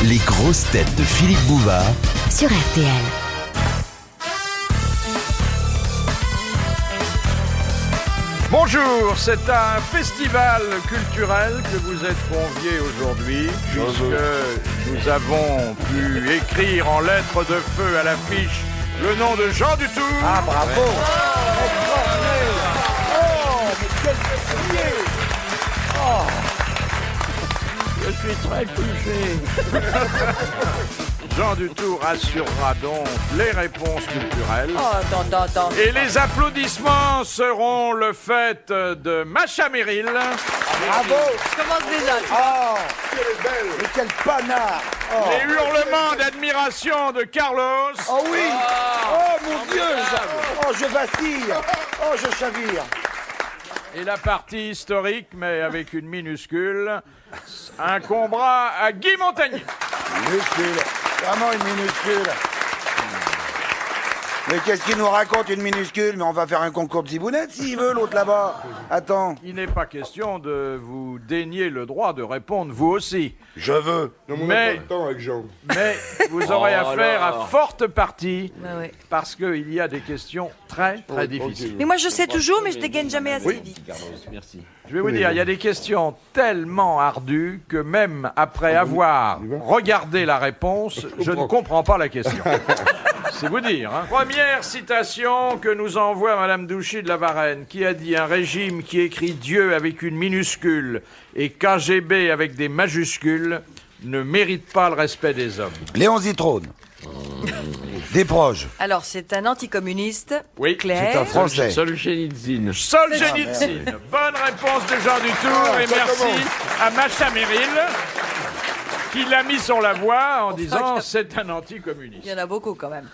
Les grosses têtes de Philippe Bouvard sur RTL. Bonjour, c'est un festival culturel que vous êtes conviés aujourd'hui, puisque nous avons pu écrire en lettres de feu à l'affiche le nom de Jean Dutour. Ah, bravo! Mais quel soulier! Je suis très touché. Jean Dutour assurera donc les réponses culturelles. Attends. Et les applaudissements seront le fait de Macha Merrill. Bravo! Je commence déjà. Oh! Mais quel panard! Oh, Les hurlements d'admiration de Carlos. oh oui! Oh mon Dieu! Oh, je vacille! Oh, je chavire! Et la partie historique, mais avec une minuscule, incombera à Guy Montagnier. Minuscule! Vraiment une minuscule! Mais qu'est-ce qu'il nous raconte, une minuscule? Mais on va faire un concours de zibounette s'il veut, l'autre là-bas. Attends. Il n'est pas question de vous dénier le droit de répondre, vous aussi. Je veux. Non, on Mais- n'a pas le temps avec Jean. Mais vous aurez affaire à forte partie, Ouais. parce qu'il y a des questions très difficiles. Mais moi je sais toujours, mais je dégaine jamais assez vite. Je vais vous dire, il y a des questions tellement ardues que même après avoir regardé la réponse, je ne comprends pas la question. C'est vous dire. Hein. Première citation que nous envoie Madame Douchy de la Varenne, qui a dit: un régime qui écrit Dieu avec une minuscule et KGB avec des majuscules ne mérite pas le respect des hommes. Léon Zitrone. Des proches. Alors c'est un anticommuniste, Oui, clair. C'est un Français. Solzhenitsyn. Solzhenitsyn. Bonne réponse de Jean Dutour et ça merci commence. à Macha Merrill qui l'a mis sur la voie en disant c'est un anticommuniste. Il y en a beaucoup quand même.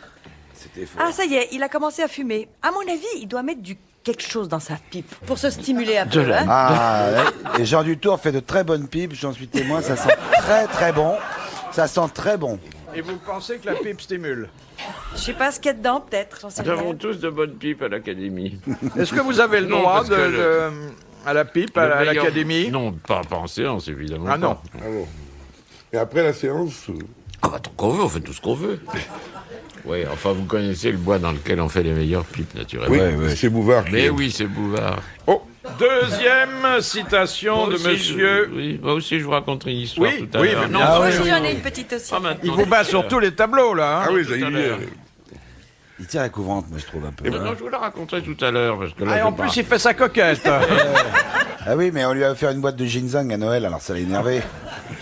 C'était faux. Ah ça y est, il a commencé à fumer. À mon avis, il doit mettre quelque chose dans sa pipe pour se stimuler un peu. Hein. Ah, ouais. Et Jean Dutour fait de très bonnes pipes, j'en suis témoin, ça sent très bon. Ça sent très bon. Et vous pensez que la pipe stimule? Je sais pas ce qu'il y a dedans, peut-être. J'en sais Nous avons rien. tous de bonnes pipes à l'académie. Est-ce que vous avez le Non, droit parce que à la pipe, à Le meilleur- l'académie? Non, pas en séance, évidemment. Ah non. pas. Ah bon. Et après la séance, Ah bah, tant qu'on veut, on fait tout ce qu'on veut. Oui, enfin, vous connaissez le bois dans lequel on fait les meilleures pipes, naturellement. oui, c'est Bouvard qui Mais est- oui, c'est Bouvard. Deuxième citation de Moi aussi, monsieur. Oui, moi aussi, je vous raconterai une histoire Oui, tout à oui, l'heure. mais Non, bien Moi sûr. aussi j'en ai une petite aussi. pas maintenant. Il vous bat sur tous les tableaux, là. Hein. Ah oui, tout à il l'heure. Il tient la couvrante, moi, je trouve un peu. Eh ben non, je vous la raconterai tout à l'heure, parce que là, Ah, et je en pars. plus, il fait sa coquette. Ah oui, mais on lui a offert une boîte de ginseng à Noël, alors ça l'a énervé.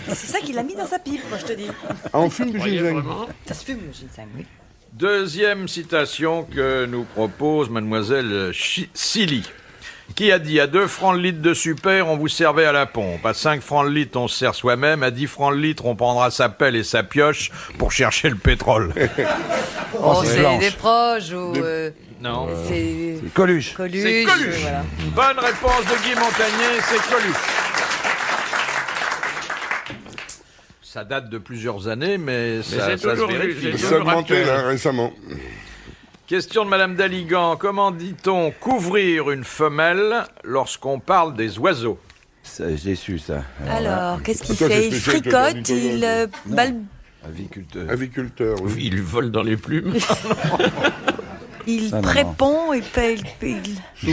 C'est ça qu'il a mis dans sa pipe, moi je te dis. Ah, on fume du Vous voyez ginseng. vraiment Ça se fume le ginseng, oui. Deuxième citation que nous propose mademoiselle Silly, qui a dit: à 2 francs le litre de super, on vous servait à la pompe. À 5 francs le litre, on se sert soi-même. À 10 francs le litre, on prendra sa pelle et sa pioche pour chercher le pétrole. Oh, c'est c'est blanche. des proches ou Non. c'est Coluche. Coluche. C'est Coluche. Voilà. Bonne réponse de Guy Montagnier, c'est Coluche. Ça date de plusieurs années, mais ça c'est se toujours- vérifie. c'est Ça a augmenté actuel. là récemment. Question de Madame Daligan. Comment dit-on couvrir une femelle lorsqu'on parle des oiseaux? Ça, j'ai su ça. Alors, qu'est-ce qu'il Toi, fait? c'est Il spécial, toi, fricote, ornithologue. il Aviculteur. Aviculteur, oui. Il vole dans les plumes. il non, prépond, il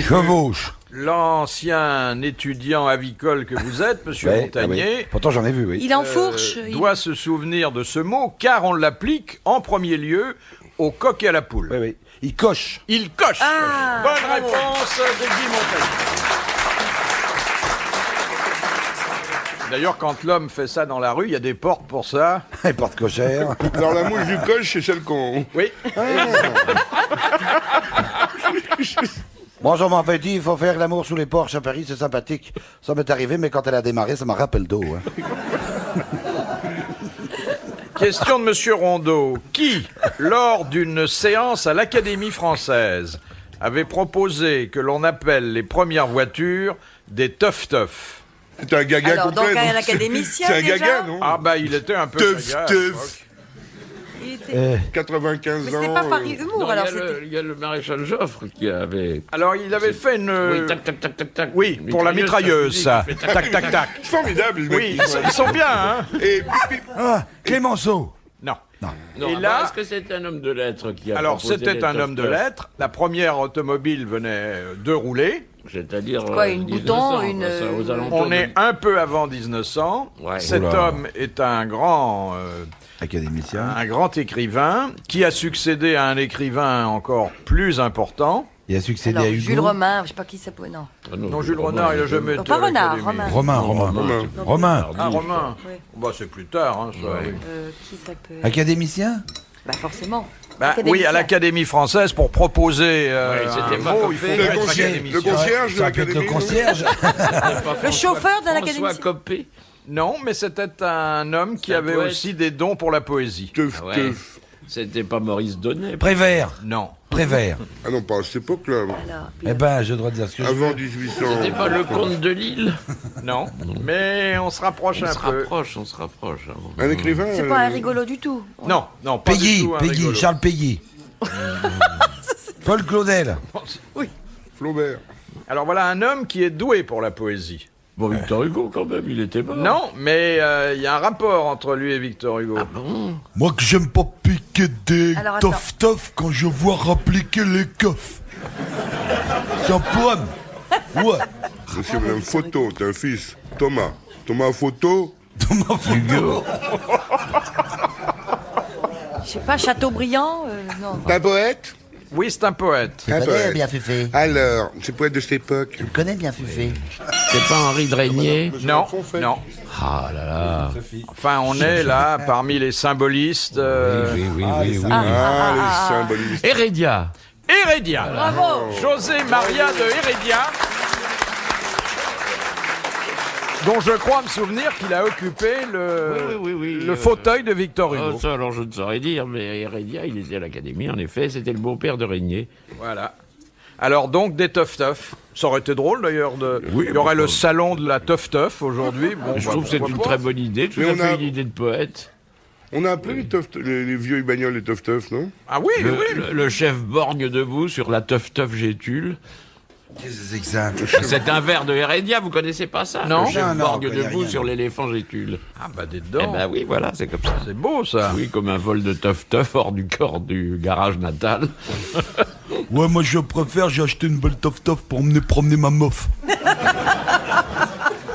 Chevauche. L'ancien étudiant avicole que vous êtes, Monsieur Ouais, Montagnier, ah oui. Pourtant, j'en ai vu, oui. il enfourche. doit se souvenir de ce mot, car on l'applique en premier lieu au coq et à la poule. Oui, oui. Il coche. Il coche. Ah, Bonne bravo. réponse de Guy Montagnier. D'ailleurs, quand l'homme fait ça dans la rue, il y a des portes pour ça. Il porte cochère. Alors la mouche du coche, c'est celle qu'on... Oui. Bonjour, mon petit, il faut faire l'amour sous les porches à Paris, c'est sympathique. Ça m'est arrivé, mais quand elle a démarré, ça m'a rappelé le dos. Hein. Question de Monsieur Rondeau. Qui, lors d'une séance à l'Académie française, avait proposé que l'on appelle les premières voitures des teuf-teuf? C'est un gaga Alors, complet. donc, un non académicien, C'est un déjà gaga, non Ah bah il était un peu Teuf, gaga à teuf. l'époque. Il était- 95 Mais ans. c'était pas Paris Humour, Non, alors il y a c'était... il y a le maréchal Joffre qui avait... Alors, il avait fait une... Oui, tac, tac, tac, tac, tac. Oui, pour la mitrailleuse, ça. Tac, tac, tac. Formidable, le mec. Oui, ils sont bien, hein. Et puis, Ah, Clémenceau. Non. Non, Et alors, là- est-ce que c'est un homme de lettres qui a Alors, proposé c'était les un homme de tough-tough? lettres. La première automobile venait de rouler. C'est-à-dire... Quoi, une 1900, bouton, quoi, une- ça, aux alentours On de- est un peu avant 1900. Ouais. Cet Oula. homme est un grand Académicien. écrivain qui a succédé à un écrivain encore plus important. Il a succédé Alors, à Hugo. Jules Romain, je sais pas qui ça peut... Non. Ah Non, Jules Renard, il a jamais été. pas à Renard, l'Académie. Romain. Romain. Ah, Romain. Oui. Bah, c'est plus tard, hein, ça. Ouais. oui. Qui ça peut... Académicien. Bah forcément. Bah, oui, Académicien. à l'Académie française pour proposer c'était un pas mot, comme il faut fait. être Le concierge- académicien. le concierge de Ça peut être le l'académie. concierge. Le chauffeur de François l'Académie. Copé. Non, mais c'était un homme qui Un avait poète. aussi des dons pour la poésie. teuf, Ah ouais. teuf. C'était pas Maurice Donnet. Prévert. Non. Prévert. Ah non, pas à cette époque-là. Alors, puis, Eh ben, je dois dire ce que je Avant veux. 1800. C'était pas le comte de Lille. Non. Mais on se rapproche On un se peu. rapproche, on se rapproche. hein. Un écrivain. c'est pas un rigolo du tout. Non, non, pas du Peggy, tout un Peggy, rigolo. Charles Peggy. Paul Claudel. Flaubert. Alors voilà un homme qui est doué pour la poésie. Bon, Victor Hugo, quand même, il était pas. Non, mais il y a un rapport entre lui et Victor Hugo. Moi que j'aime pas piquer des Alors, attends. tof quand je vois rappliquer les coffres. C'est un poème. Ouais. Monsieur, madame, photo, t'as un fils. Thomas. Thomas Photo. Hugo. Je sais pas, Chateaubriand non. T'es un poète. Oui, c'est un poète. Un poète. bien Fufé. Alors, c'est poète de cette époque. Tu le connais bien Fufé. C'est pas Henri de Régnier. Non, Fonfet. non. Ah là là. Enfin, on est là parmi les symbolistes. Oui. Ah, les symbolistes. Heredia. Heredia. Bravo. José Maria de Heredia. Dont je crois me souvenir qu'il a occupé Oui. le fauteuil de Victor Hugo. Oh, ça, alors je ne saurais dire, mais Heredia, il était à l'Académie, en effet, c'était le beau-père de Régnier. Voilà. Alors donc des tof-tof. Ça aurait été drôle d'ailleurs de. Oui, il y aurait bon, le salon de la tof-tof aujourd'hui. Bon, Je bah, trouve que c'est pourquoi une pas. très bonne idée, tout Mais à on fait a- une idée de poète. On a appelé les vieux bagnoles les tof-tof, non? Ah oui, Le, oui. le chef borgne debout sur la teuf Gétule. Qu'est-ce que c'est que ça? C'est un vers de Heredia, vous connaissez pas ça? Non. Le chef Non, non, borgne on connaît debout rien. sur l'éléphant Gétule. Ah bah des Eh dedans. ben oui, voilà, c'est comme ça. C'est beau ça. Oui, comme un vol de teuf hors du corps du garage natal. Ouais, moi je préfère, j'ai acheté une belle tof pour emmener promener ma meuf.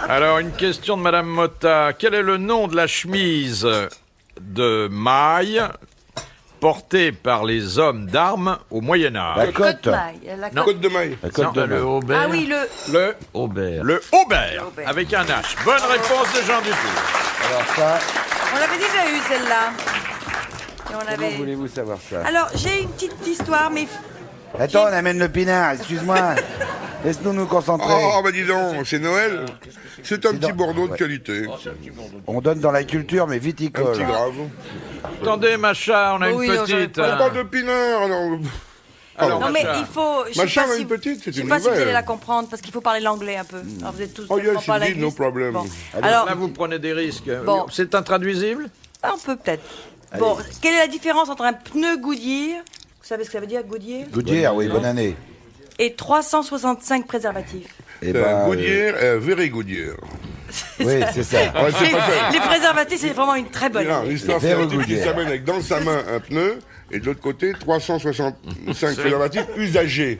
Alors une question de Madame Motta. Quel est le nom de la chemise de maille portée par les hommes d'armes au Moyen Âge? La côte. Maille, la Non. Côte de maille. La côte de le maille. Aubert. Ah oui, Le Aubert. Aubert, Aubert. avec un H. Bonne réponse de Jean Dutour. Alors ça, on l'avait déjà eu celle-là. Et on comment avait... voulez-vous savoir ça? Alors, j'ai une petite histoire, mais Attends, on amène le pinard, excuse-moi. Laisse-nous nous concentrer. Oh, bah dis donc, c'est Noël. C'est un petit Bordeaux de qualité. On donne dans la culture, mais Un viticole. petit grave. Attendez, Macha, on a Oui, une non, j'avais petite. pas- On parle de pinard, alors. Alors, non, mais Macha. il faut. Je sais Macha, pas on a si- une petite, c'est Je sais une pas si vous nouvelle. allez la comprendre parce qu'il faut parler l'anglais un peu. Alors vous êtes tous Oh, vraiment yes, pas indeed, linguistes. no problem. Bon. Alors, Là, vous prenez des risques. Bon. C'est intraduisible? on peut peut-être. Bon, quelle est la différence entre un pneu Goodyear, vous savez ce que ça veut dire Goodyear, Goodyear, oui, bonne année. et 365 préservatifs? Eh Goodyear, very Goodyear. oui, c'est ça. Ouais, c'est pas ça. Les préservatifs, c'est vraiment une très bonne Non, idée. l'histoire, c'est Very un type qui Goodyear. s'amène avec dans sa main un pneu et de l'autre côté 365 préservatifs usagés.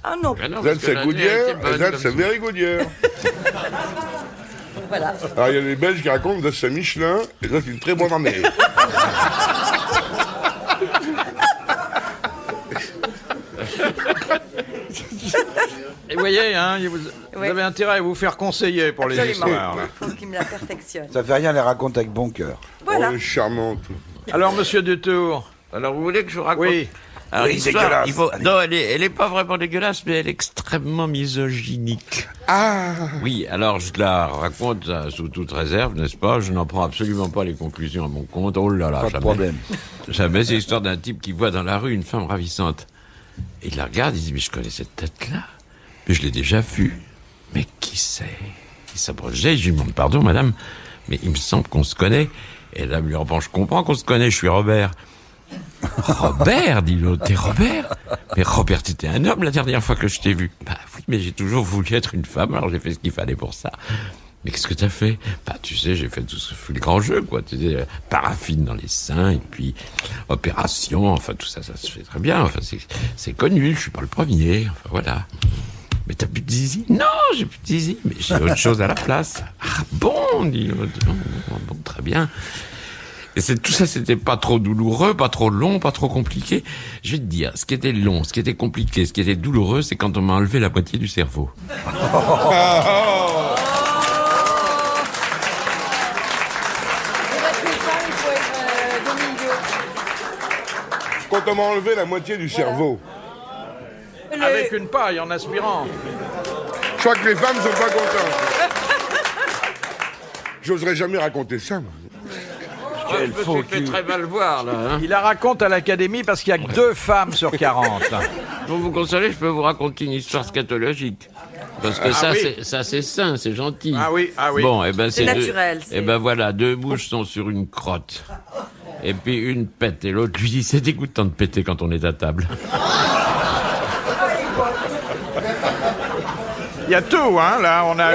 Ah non, Ah non, parce That que c'est l'année a Goodyear, été bonne, that comme c'est ça. very Goodyear. voilà. Alors il y a les Belges qui racontent que c'est Michelin et ça c'est une très bonne année. Et vous voyez, hein, vous Ouais. avez intérêt à vous faire conseiller pour les Absolument. histoires. là. Il faut qu'il me la perfectionne. Ça fait rien, les raconte avec bon cœur. Voilà. Oh, charmante. Alors, monsieur Dutour. Alors, vous voulez que je vous raconte? Oui. Alors, Oui, l'histoire, dégueulasse. il faut... Non, elle est pas vraiment dégueulasse, mais elle est extrêmement misogynique. Ah. Oui, alors je la raconte sous toute réserve, n'est-ce pas? Je n'en prends absolument pas les conclusions à mon compte. Oh là là, Pas de jamais. problème. Jamais, c'est l'histoire d'un type qui voit dans la rue une femme ravissante. Et il la regarde, il dit, mais je connais cette tête-là. Mais je l'ai déjà vue. Mais qui c'est? Il s'approche d'elle, je lui demande pardon, madame, mais il me semble qu'on se connaît. Et là, lui répond, je comprends qu'on se connaît, je suis Robert. Robert, dit l'autre, t'es Robert? Mais Robert, t'étais un homme la dernière fois que je t'ai vu. Bah oui, mais j'ai toujours voulu être une femme, alors j'ai fait ce qu'il fallait pour ça. Mais qu'est-ce que t'as fait? Bah tu sais, j'ai fait tout le grand jeu, quoi. Tu sais, paraffine dans les seins, et puis opération, enfin tout ça, ça se fait très bien. Enfin c'est connu, je suis pas le premier, enfin voilà. Mais t'as plus de zizi? Non, j'ai plus de zizi, mais j'ai autre chose à la place. Ah bon, dit l'autre. Bon, très bien. Et tout ça, c'était pas trop douloureux, pas trop long, pas trop compliqué. Je vais te dire, ce qui était long, ce qui était compliqué, ce qui était douloureux, c'est quand on m'a enlevé la moitié du cerveau. Quand on m'a enlevé la moitié du cerveau. Avec une paille en aspirant. Je crois que les femmes sont pas contentes. J'oserais jamais raconter ça, moi. Quel faux cul. Tu fais très mal voir, là. Hein. Il la raconte à l'académie parce qu'il y a que 2 femmes sur 40. Pour vous consoler, je peux vous raconter une histoire scatologique. Parce que ça c'est sain, c'est gentil. Ah oui. Bon, et ben C'est naturel. Et ben voilà, 2 bouches sont sur une crotte. Et puis une pète, et l'autre lui dit, c'est dégoûtant de péter quand on est à table. Il y a tout, hein, là, on a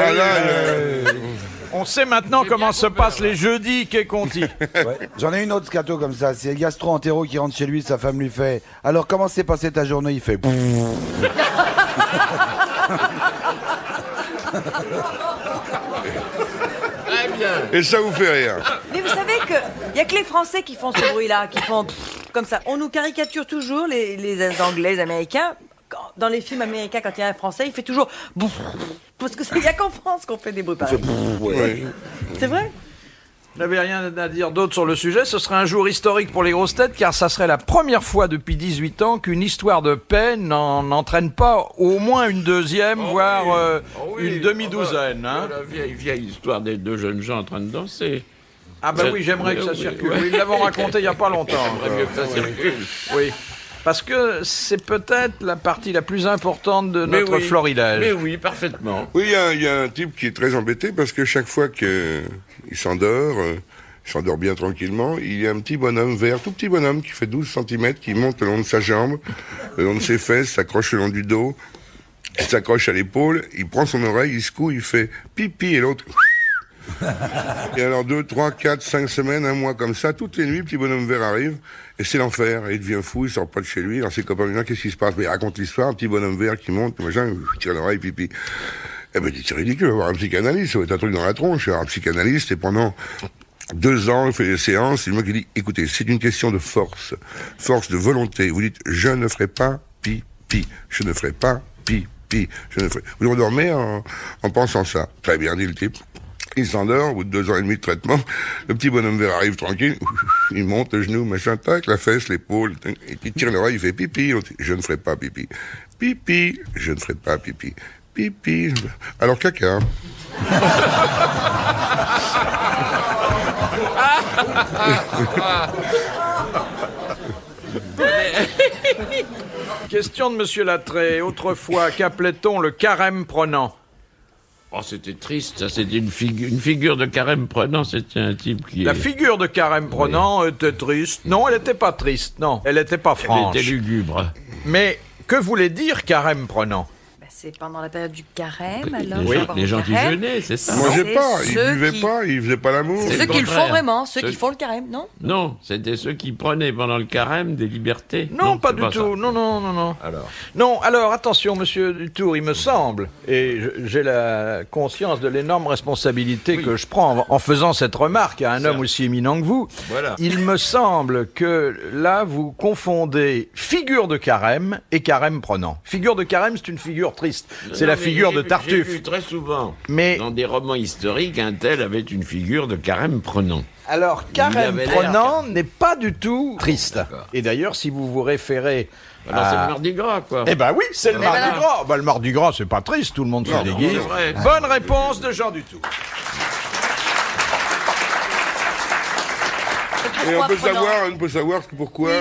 on sait maintenant comment se passent les jeudis, qu'est Conti. Ouais. J'en ai une autre scato comme ça. C'est le gastro-entéro qui rentre chez lui, sa femme lui fait « Alors, comment s'est passée ta journée ?» Il fait « Très bien. Et ça vous fait rire. Mais vous savez qu'il n'y a que les Français qui font ce bruit-là, qui font comme ça. On nous caricature toujours, les Anglais, les Américains. Dans les films américains, quand il y a un Français, il fait toujours... Parce qu'il n'y a qu'en France qu'on fait des bruits pareils. Ouais. C'est vrai? Vous n'avez rien à dire d'autre sur le sujet. Ce serait un jour historique pour les grosses têtes, car ça serait la première fois depuis 18 ans qu'une histoire de paix n'en entraîne pas au moins une deuxième, voire une demi-douzaine. Hein. La vieille histoire des 2 jeunes gens en train de danser. Ah bah oui, j'aimerais que ça circule. Oui, ils l'avons raconté il n'y a pas longtemps. J'aimerais mieux que ça circule. Oui. Parce que c'est peut-être la partie la plus importante de notre florilège. Mais oui, parfaitement. Oui, il y a un type qui est très embêté parce que chaque fois qu'il s'endort, il s'endort bien tranquillement, il y a un petit bonhomme vert, tout petit bonhomme qui fait 12 cm, qui monte le long de sa jambe, le long de ses fesses, s'accroche le long du dos, il s'accroche à l'épaule, il prend son oreille, il secoue, il fait pipi et l'autre... Et alors 2, 3, 4, 5 semaines, un mois comme ça, toutes les nuits, le petit bonhomme vert arrive, et c'est l'enfer, et il devient fou, il sort pas de chez lui, alors ses copains lui disent, qu'est-ce qui se passe? Mais il raconte l'histoire, un petit bonhomme vert qui monte, machin, il tire l'oreille, pipi. Eh ben, c'est ridicule, on va voir un psychanalyste, ça va être un truc dans la tronche, il va voir un psychanalyste, et pendant 2 ans, il fait des séances, et le mec il dit, écoutez, c'est une question de force de volonté, vous dites, je ne ferai pas pipi, je ne ferai pas pipi, je ne ferai... Vous dormez en pensant ça. Très bien, dit le type. Il s'endort, au bout de 2 ans et demi de traitement, le petit bonhomme vert arrive tranquille, il monte le genou, machin, tac, la fesse, l'épaule, et il tire l'oreille, il fait pipi, je ne ferai pas pipi. Pipi, je ne ferai pas pipi. Pipi, alors caca. Question de Monsieur Lattré. Autrefois, qu'appelait-on le carême prenant? Oh, c'était triste, ça, c'était une figure de carême prenant, c'était un type qui... La figure de carême prenant était triste. Non, elle n'était pas triste, non. Elle n'était pas franche. Elle était lugubre. Mais que voulait dire carême prenant? C'est pendant la période du carême, alors. Les gens qui jeûnaient, c'est ça. Ils mangeaient pas, ils buvaient pas, ils faisaient pas l'amour. C'est ceux qui le font vraiment, ceux qui font le carême, non? Non, c'était ceux qui prenaient pendant le carême des libertés. Non, pas du tout. Non. Alors. Non, alors attention, monsieur Dutour, il me semble, et j'ai la conscience de l'énorme responsabilité que je prends en faisant cette remarque à un homme aussi éminent que vous. Voilà. Il me semble que là, vous confondez figure de carême et carême prenant. Figure de carême, c'est une figure triste. C'est la figure de Tartuffe. J'ai vu très souvent, mais dans des romans historiques, un tel avait une figure de carême prenant. Alors, carême prenant n'est pas du tout triste. Et d'ailleurs, si vous vous référez... Alors, c'est le Mardi Gras, quoi. Eh ben oui, c'est le Mardi Gras. Bah, le Mardi Gras, c'est pas triste, tout le monde se déguise. Bonne réponse de Jean Dutour. Et on peut savoir pourquoi...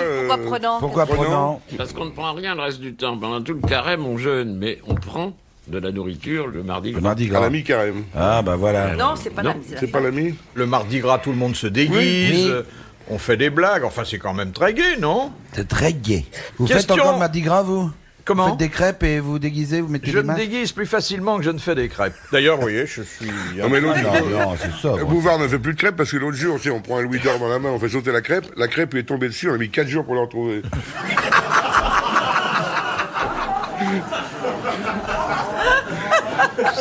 Pourquoi prenant? Parce qu'on ne prend rien le reste du temps. Pendant tout le carême, on jeûne, mais on prend de la nourriture le Mardi Gras. Le Mardi À Gras. la mi-carême. Ah, bah voilà. Non, c'est pas la C'est pas l'ami. Le Mardi Gras, tout le monde se déguise. On fait des blagues, enfin c'est quand même très gai, non? C'est très gai. Vous Question- faites encore le Mardi Gras, vous? Comment? Vous faites des crêpes et vous déguisez, vous mettez Je des me masques? déguise plus facilement que je ne fais des crêpes. D'ailleurs, vous voyez, je suis... Non, mais l'autre jour, Non, c'est ça. moi. Bouvard ne fait plus de crêpes parce que l'autre jour, tu sais, on prend un louis d'or dans la main, on fait sauter la crêpe lui est tombée dessus, on a mis 4 jours pour la retrouver.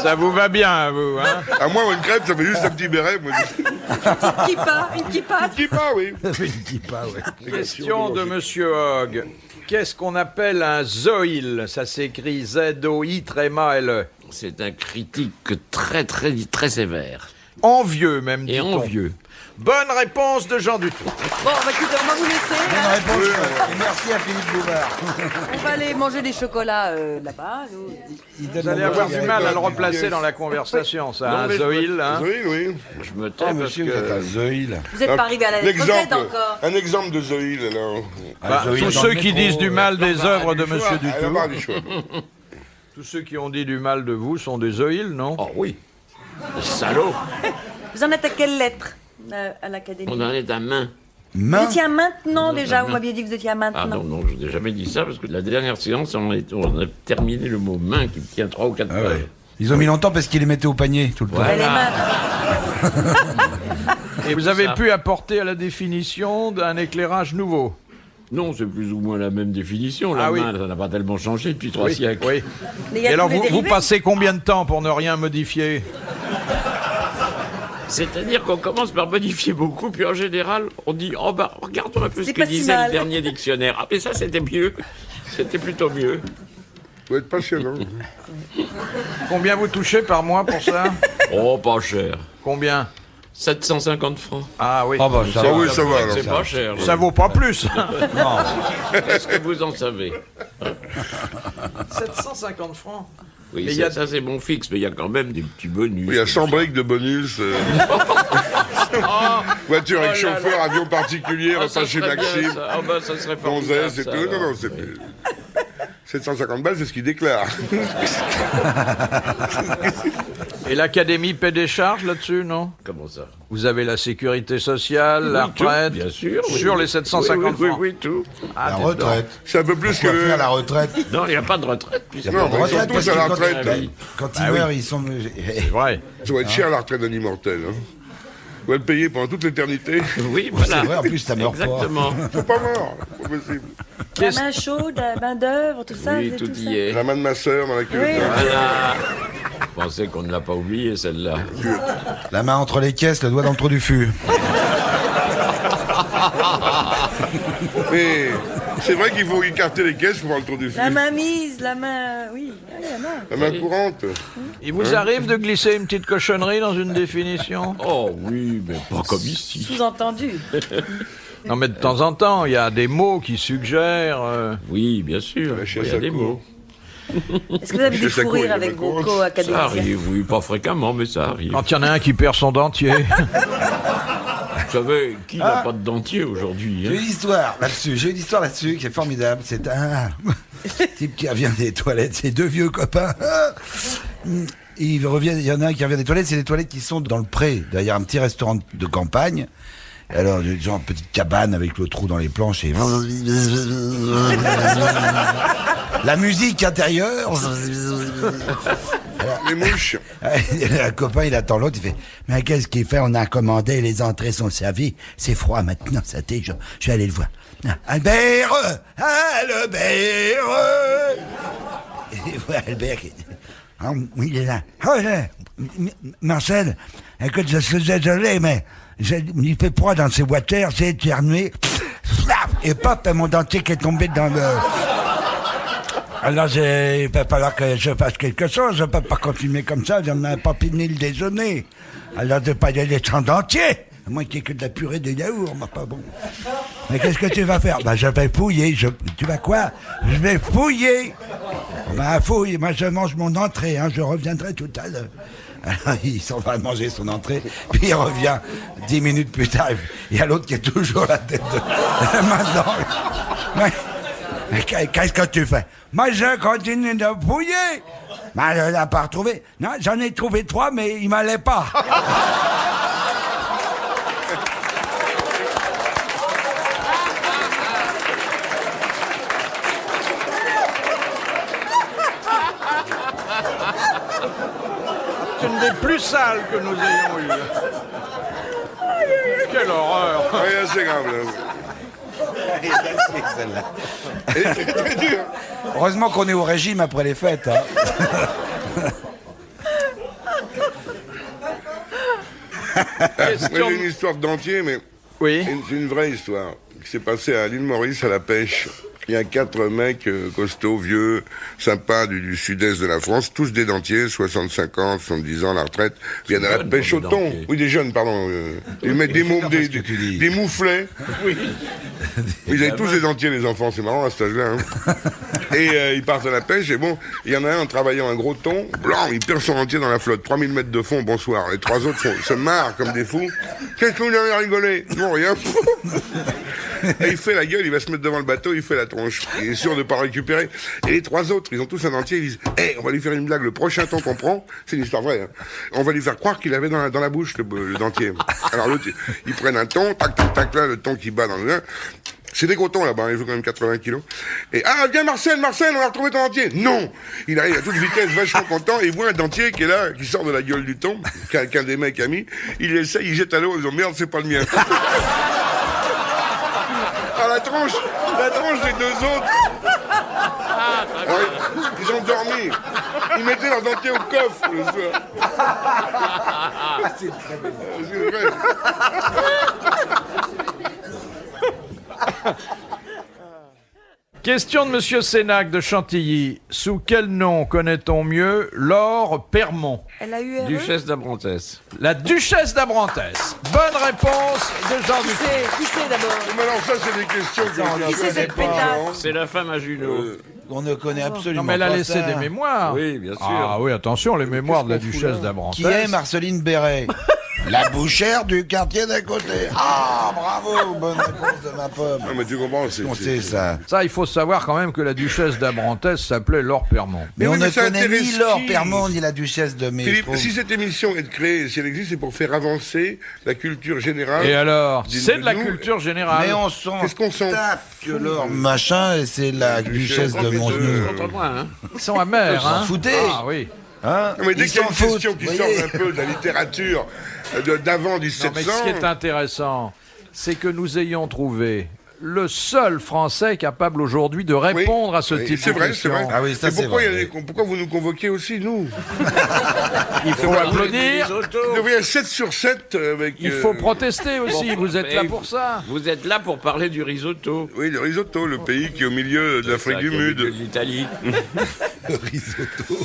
Ça vous va bien, vous, hein? À moi, une crêpe, ça fait juste un petit béret. Moi, Une kippa. je dis pas, oui. Je ne dis pas, ouais. Question de Monsieur Hogg. Qu'est-ce qu'on appelle un zoïle? Ça s'écrit Z-O-I-L-E. C'est un critique très sévère. Envieux, même, Et dit-on. envieux. Bonne réponse de Jean Dutour. Bon, bah, écoutez, on va vous laisser. Bonne hein. réponse. Et merci à Philippe Bouvard. On va aller manger des chocolats là-bas. nous. Il donne Vous allez la avoir moitié du mal à le avec- replacer dans la conversation, ça, Non, un mais je- zoïle, hein? Oui, oui. Je me tais Oh, parce monsieur, vous êtes un que... zoïle. Vous n'êtes pas arrivé à la lettre Z encore. Un exemple de Zoïle, alors. Bah, zoïle tous dans ceux le qui métro, disent du mal des œuvres de Choix, Monsieur à la Dutour, barre du choix. tous ceux qui ont dit du mal de vous sont des zoïles, non? Oh oui. Le salaud. Vous en êtes à quelle lettre à l'académie? On en est à main. Vous Main. étiez à maintenant déjà, à vous main. m'aviez dit que vous étiez à maintenant. Ah non, je n'ai jamais dit ça, parce que la dernière séance, on a terminé le mot main qui tient 3 ou 4 Ah pages. ouais. Ils ont mis longtemps parce qu'ils les mettaient au panier tout le temps. Ouais. Elle est Voilà. main. Et vous avez ça. pu apporter à la définition d'un éclairage nouveau. Non, c'est plus ou moins la même définition. La Ah oui. main, ça n'a pas tellement changé depuis 3 siècles. Oui. Mais il y a Et alors, tous les vous dérivés. passez combien de temps pour ne rien modifier? C'est-à-dire qu'on commence par modifier beaucoup, puis en général, on dit, oh bah, regardons un peu ce C'est que pas si disait mal. le dernier dictionnaire. Ah, mais ça, c'était mieux. C'était plutôt mieux. Faut être passionnant. Combien vous touchez par mois pour ça? Oh, pas cher. Combien? 750 francs. Ah oui. Oh bah ça Ah va. oui, ça va, alors. C'est pas cher. Ça vaut pas plus. Est-ce que vous en savez? 750 francs. Oui, Mais ça, il y a- ça, c'est bon fixe, mais il y a quand même des petits bonus. Oui, il y a 100 briques de bonus. Voiture avec Oh là chauffeur, avion particulier, Ah, ça repas chez serait bien, Maxime, ça. Ah bah, ça serait formidable, gonzesse et ça, tout. alors. Non, c'est... 750 balles, c'est ce qu'il déclare. Et l'académie paie des charges là-dessus, non? Comment ça? Vous avez la sécurité sociale, la Oui, tout, retraite, bien sûr. oui. sur les 750 oui, francs. oui, tout. Ah, La dites donc. retraite. C'est un peu plus Pourquoi que... faire la retraite? Non, il n'y a pas de retraite. puisque- Il y a Non, pas de mais ils sont retraite tous parce à la que retraite. Ah oui. quand ils meurent, ils sont... C'est vrai. Ça va être cher la retraite d'un immortel. Hein. On va le payer pendant toute l'éternité. Oui, voilà. C'est vrai, en plus, ça meurt pas. Exactement. C'est pas mort, c'est pas possible. La main chaude, la main d'œuvre, tout ça. Oui, vous avez tout ça y est. La main de ma sœur dans la queue. Oui. Voilà. Je pensais qu'on ne l'a pas oublié, celle-là. La main entre les caisses, le doigt dans le trou du fût. Mais c'est vrai qu'il faut écarter les caisses pour voir le tour du fil. La main mise, la main... Oui, allez, la main. La main courante. Il vous arrive de glisser une petite cochonnerie dans une définition? Oh oui, mais pas comme ici. Sous-entendu. Non, mais de temps en temps, il y a des mots qui suggèrent... Oui, bien sûr. La Il chaise y a à des cour. mots. Est-ce que vous avez Je des sais fous quoi, il y rires a avec des vos cours. Ça co-académiciens? arrive, oui, pas fréquemment, mais ça arrive. Quand il y en a un qui perd son dentier. Vous savez, qui n'a pas de dentier aujourd'hui J'ai hein? une histoire là-dessus qui est formidable. C'est un type qui revient des toilettes, c'est deux vieux copains. Il y en a un qui revient des toilettes, c'est des toilettes qui sont dans le pré, derrière un petit restaurant de campagne. Et alors, genre, petite cabane avec le trou dans les planches et... La musique intérieure. Les mouches. Un copain, il attend l'autre, il fait « Mais qu'est-ce qu'il fait? On a commandé, les entrées sont servies. C'est froid maintenant, ça t'est, je vais aller le voir. Ah, Albert! Albert! » Et il voit Albert qui... Ah, oui, il est là. « Oh, là, Marcel, écoute, je suis désolé, mais il fait froid dans ces voitures, j'ai éternué. Et pop, mon dentier qui est tombé dans le... Alors, il va falloir que je fasse quelque chose. Je ne peux pas continuer comme ça. On n'a pas fini le déjeuner. Alors, je ne vais pas y aller sans dentier. À moins qu'il n'y ait que de la purée de yaourt, mais pas bon. Mais qu'est-ce que tu vas faire? Ben, je vais fouiller. Tu vas quoi? Je vais fouiller. Ben, fouille. Moi, je mange mon entrée. Hein. Je reviendrai tout à l'heure. Alors, il s'en va manger son entrée. Puis, il revient 10 minutes plus tard. Il y a l'autre qui est toujours la tête de... maintenant. Mais qu'est-ce que tu fais? Moi, je continue de fouiller. Mais elle l'a pas retrouvé. Non, j'en ai trouvé 3, mais il m'allait pas. C'est plus sale que nous ayons eu. Quelle horreur. Ouais, c'est grave, là. Elle est très, très dure. Heureusement qu'on est au régime après les fêtes. Hein. Moi, j'ai une histoire de dentier, mais Oui. c'est une vraie histoire qui s'est passée à l'île Maurice à la pêche. Il y a 4 mecs costauds, vieux, sympas du sud-est de la France, tous des dentiers, 65 ans, 70 ans, la retraite, viennent à la jeunes pêche pour au des thon. dentiers. Oui, des jeunes, pardon. Ils mettent des mouflets. Oui. Ils avaient tous des dentiers, les enfants, c'est marrant à cet âge-là. Hein. Et ils partent à la pêche, et bon, il y en a un en travaillant un gros thon, blanc, il perd son dentier dans la flotte, 3000 mètres de fond, bonsoir. Les 3 autres se marrent comme des fous. Qu'est-ce que vous avez rigolé? Non, rien. Et il fait la gueule, il va se mettre devant le bateau, il fait la tronche. Il est sûr de ne pas le récupérer. Et les 3 autres, ils ont tous un dentier, ils disent on va lui faire une blague, le prochain thon qu'on prend, c'est une histoire vraie, hein. On va lui faire croire qu'il avait dans la bouche le dentier. Alors l'autre, ils prennent un thon, tac, tac, tac, là, le thon qui bat dans le... C'est des gros thons là-bas, il faut quand même 80 kilos. Et viens Marcel, on a retrouvé ton dentier. Non, il arrive à toute vitesse, vachement content, et il voit un dentier qui est là, qui sort de la gueule du thon, qu'un des mecs a mis. Il essaye, il jette à l'eau, ils disent merde, c'est pas le mien. La tronche des 2 autres. Alors, ils ont dormi. Ils mettaient leur dentier au coffre le soir. C'est très bien. C'est vrai. Question de Monsieur Sénac de Chantilly. Sous quel nom connaît-on mieux Laure Permont? L-A-U-R-E. Duchesse d'Abrantès. La duchesse d'Abrantès. Bonne réponse de Jean Qui Dupuis. c'est? Qui c'est d'abord? Mais alors ça, c'est des questions que Qui c'est cette pétasse? C'est la femme à Junot. On ne connaît absolument Non, mais elle a pas laissé ça. des mémoires. Oui, bien sûr. Ah oui, attention, les mémoires de la duchesse d'Abrantès. Qui est Marceline Béret? La bouchère du quartier d'à côté. Ah, bravo, bonne réponse de ma pomme. Non, mais tu comprends, On sait ça. Ça, il faut savoir quand même que la duchesse d'Abrantès s'appelait Laure Permont. Mais oui, on mais ne ça connaît ni intéresse Laure qui Permont ni la duchesse de Philippe, Métro. si cette émission est créée, si elle existe, c'est pour faire avancer la culture générale. Et alors, Dis-nous, c'est de la nous, culture générale. Mais on s'en Qu'est-ce qu'on s'en tape que Laure machin, et c'est la duchesse de Montenegro. Contre moi, hein. Ils sont amers, s'en hein. foutez. Ah oui. Hein? Non, mais dès Ils qu'il y a s'en une foutent, question qui vous sort voyez. un peu de la littérature d'avant Non, 1700... mais ce qui est intéressant, c'est que nous ayons trouvé le seul Français capable aujourd'hui de répondre à ce oui, type c'est de vrai, question. c'est vrai. Ah oui, ça, Mais c'est pourquoi, vrai. pourquoi vous nous convoquez aussi, nous? Il faut applaudir. Vous devriez 7 sur 7 avec... Il faut protester aussi. Vous êtes là pour ça. Vous êtes là pour parler du risotto. Oui, le risotto, le pays qui est au milieu de l'Afrique du Ça, qui est au milieu Mud. de l'Italie. Le risotto.